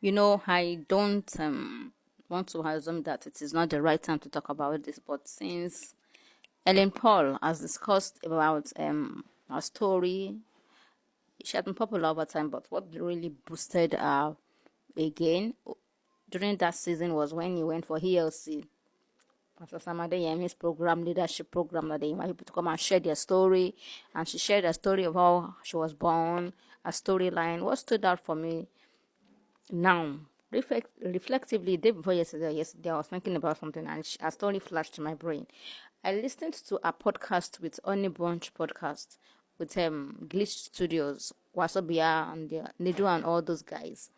I don't want to assume that it is not the right time to talk about this, but since Ellen Paul has discussed about her story, she has been popular over time, but what really boosted her again during that season was when he went for ELC. Pastor Samade Yemi's program, leadership program, that they invite people to come and share their story. And she shared a story of how she was born, a storyline. What stood out for me now, reflectively, day before yesterday, I was thinking about something and a story flashed to my brain. I listened to a podcast with Honey Bunch podcast with Glitch Studios, Wasobia, and Nidu and all those guys.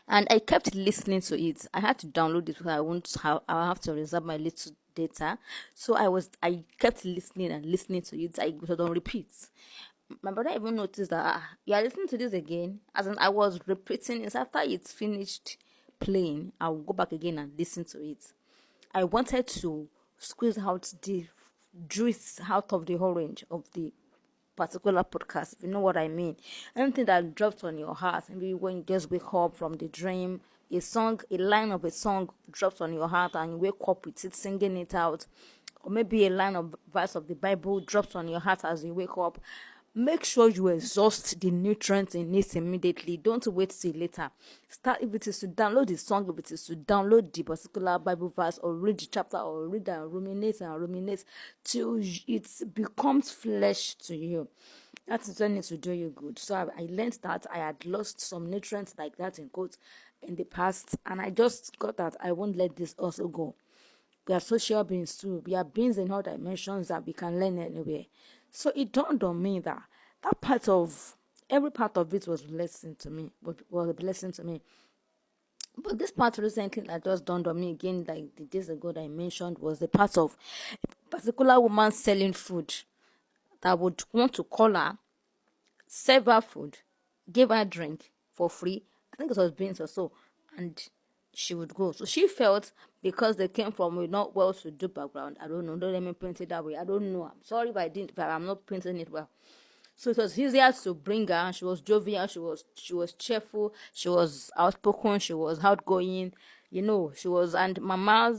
And I kept listening to it. I had to download it because I have to reserve my little data. So I kept listening and listening to it. I was on repeat. My brother even noticed that you are listening to this again. As in, I was repeating it. After it's finished playing, I'll go back again and listen to it. I wanted to squeeze out the juice out of the orange of the particular podcast, if you know what I mean. Anything that drops on your heart, maybe when you just wake up from the dream, a line of a song drops on your heart and you wake up with it, singing it out, or maybe a line of verse of the Bible drops on your heart as you wake up. Make sure you exhaust the nutrients in it immediately. Don't wait till later. Start if it is to download the song, if it is to download the particular Bible verse, or read the chapter, or read and ruminate till it becomes flesh to you. That is when it will do you good. So I learned that I had lost some nutrients like that in quotes in the past, and I just got that I won't let this also go. We are social beings too. We are beings in all dimensions that we can learn anywhere. So it dawned on me that every part of it was a blessing to me. Was a blessing to me. But this part recently that just dawned on me again, like the days ago that I mentioned, was the part of a particular woman selling food that would want to call her, serve her food, give her drink for free. I think it was beans or so, and she would go. So she felt because they came from a not well-to-do background. I don't know. Don't let me print it that way. I don't know. I'm sorry if I'm not printing it well. So it was easier to bring her. She was jovial. She was cheerful. She was outspoken. She was outgoing. She was, and Mama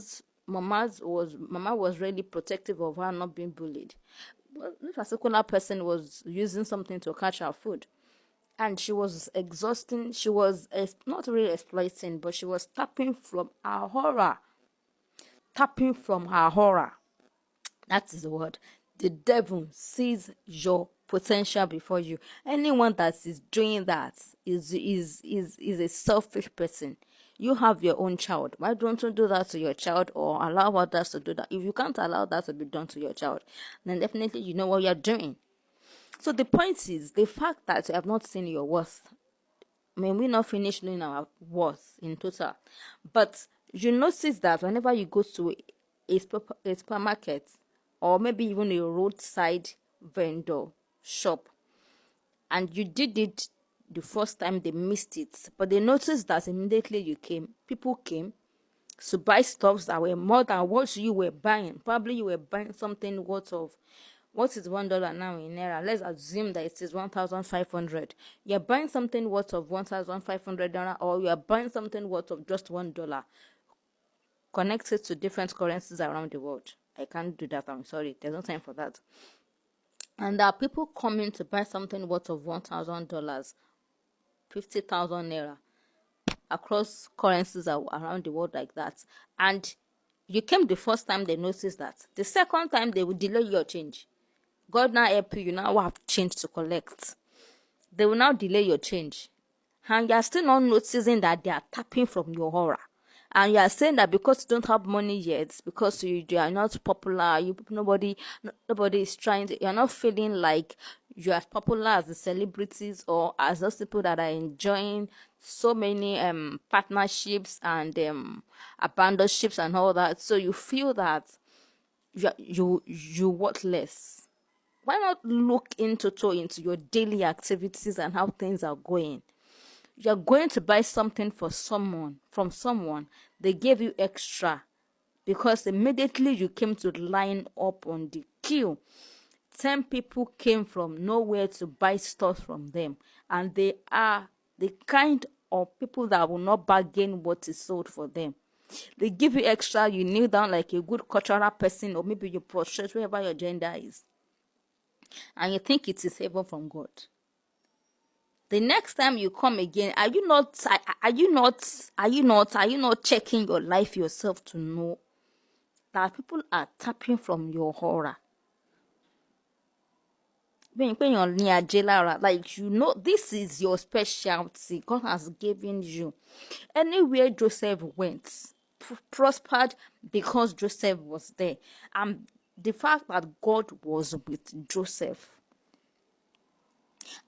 was really protective of her not being bullied. But this particular person was using something to catch her food, and she was exhausting. She was not really exploiting, but she was tapping from her horror. Tapping from her horror. That is the word. The devil sees your potential before you. Anyone that is doing that is a selfish person. You have your own child. Why don't you do that to your child or allow others to do that? If you can't allow that to be done to your child, then definitely you know what you're doing. So the point is the fact that you have not seen your worth. I mean, we not finished knowing our worth in total, but you notice that whenever you go to a supermarket or maybe even a roadside vendor shop, and you did it the first time, they missed it, but they noticed that immediately people came to buy stuffs that were more than what you were buying. Probably you were buying something worth of, what is $1 now in naira? Let's assume that it is 1,500. You're buying something worth of 1,500 naira, or you're buying something worth of just $1. Connected to different currencies around the world. I can't do that. I'm sorry. There's no time for that. And there are people coming to buy something worth of $1,000, 50,000 naira across currencies around the world like that. And you came the first time, they noticed that. The second time, they will delay your change. God now help you. You now have change to collect. They will now delay your change. And you are still not noticing that they are tapping from your aura. And you are saying that because you don't have money yet, because you are not popular, nobody is trying to, you're not feeling like you are as popular as the celebrities or as those people that are enjoying so many partnerships and abandonships and all that. So you feel that you worth less. Why not look into your daily activities and how things are going? You're going to buy something from someone, they gave you extra because immediately you came to line up on the queue. 10 people came from nowhere to buy stuff from them, and they are the kind or people that will not bargain what is sold for them. They give you extra, you kneel down like a good cultural person, or maybe you prostrate wherever your gender is, and you think it is favor from God. The next time you come again, are you not checking your life yourself to know that people are tapping from your aura? Like, this is your specialty. God has given you. Anywhere Joseph went, prospered because Joseph was there. And the fact that God was with Joseph.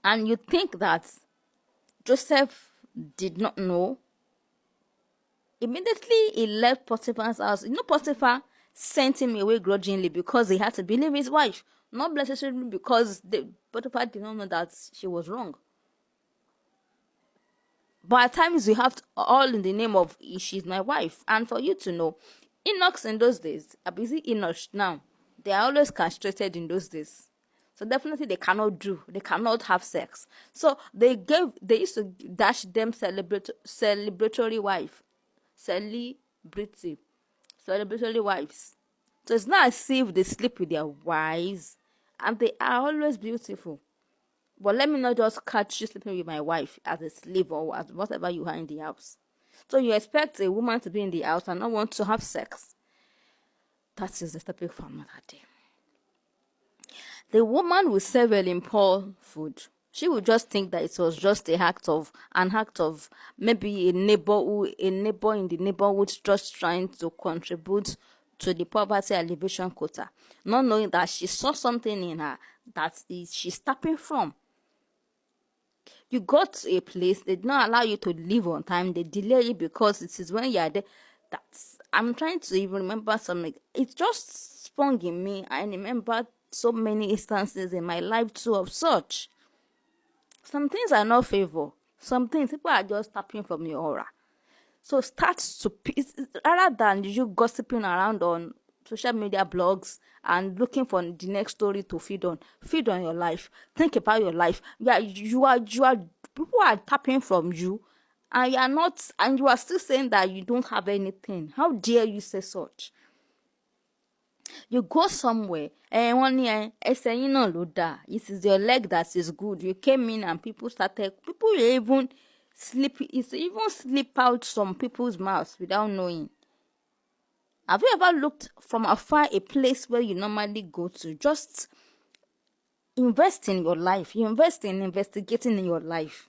And you think that Joseph did not know. Immediately he left Potiphar's house. Potiphar sent him away grudgingly because he had to believe his wife, not necessarily because Potiphar did not know that she was wrong. But at times we have to, all in the name of she's my wife. And for you to know, Enochs in those days are busy Enoch now. They are always castrated in those days. So definitely they cannot have sex. So they used to dash them celebratory wife. Celebratory wives. So it's not as if they sleep with their wives, and they are always beautiful. But let me not just catch you sleeping with my wife as a slave or as whatever you are in the house. So you expect a woman to be in the house and not want to have sex. That is the topic for another day. The woman will serve Ellen Paul food. She would just think that it was just an act of maybe a neighbor in the neighborhood just trying to contribute to the poverty alleviation quota, not knowing that she saw something in her that she's tapping from. You got to a place, they did not allow you to leave on time, they delay it because it is when you are there. I'm trying to even remember something. It just sprung in me. I remember so many instances in my life too of such. Some things are not favor. Some things people are just tapping from your aura. So start to, rather than you gossiping around on social media blogs and looking for the next story to feed on your life. Think about your life. You are people are tapping from you, and you are not, and you are still saying that you don't have anything. How dare you say such? You go somewhere and one year saying no loda. It is your leg that is good. You came in and people even slip out some people's mouths without knowing. Have you ever looked from afar a place where you normally go to? Just invest in your life. You invest in investigating in your life.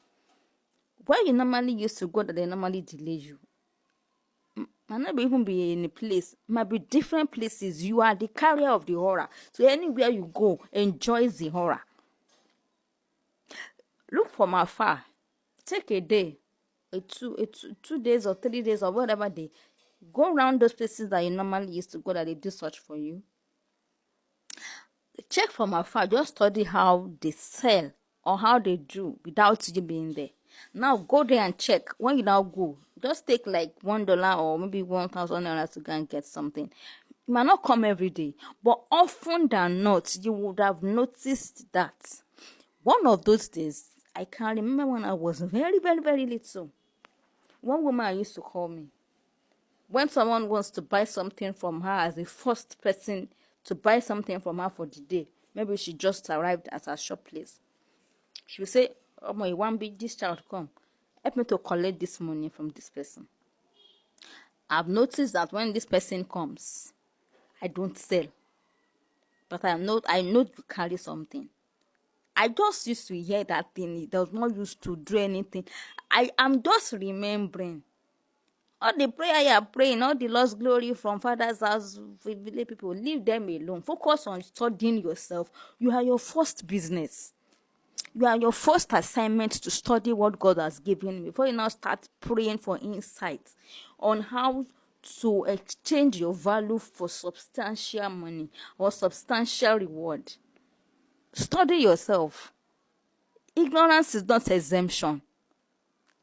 Where you normally used to go that they normally delay you. Might not even be in a place, might be different places. You are the carrier of the aura. So anywhere you go, enjoy the aura. Look from afar. Take a day, two days or 3 days or whatever day. Go around those places that you normally used to go that they do search for you. Check from afar. Just study how they sell or how they do without you being there. Now go there and check. When you now go, just take like $1 or maybe $1,000 to go and get something. It might not come every day, but often than not, you would have noticed that. One of those days, I can remember when I was very, very, very little. One woman used to call me. When someone wants to buy something from her as the first person to buy something from her for the day, maybe she just arrived at her shop place. She will say, "Oh my, one big this child come, help me to collect this money from this person." I've noticed that when this person comes, I don't sell, but I know to carry something. I just used to hear that thing. It does not used to do anything. I am just remembering all the prayer you are praying, all the lost glory from Father's house, village people. Leave them alone. Focus on studying yourself. You are your first business. You are your first assignment to study what God has given you before you now start praying for insight on how to exchange your value for substantial money or substantial reward. Study yourself. Ignorance is not exemption.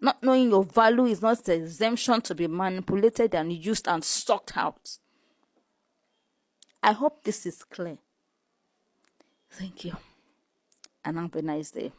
Not knowing your value is not an exemption to be manipulated and used and sucked out. I hope this is clear. Thank you. And have a nice day.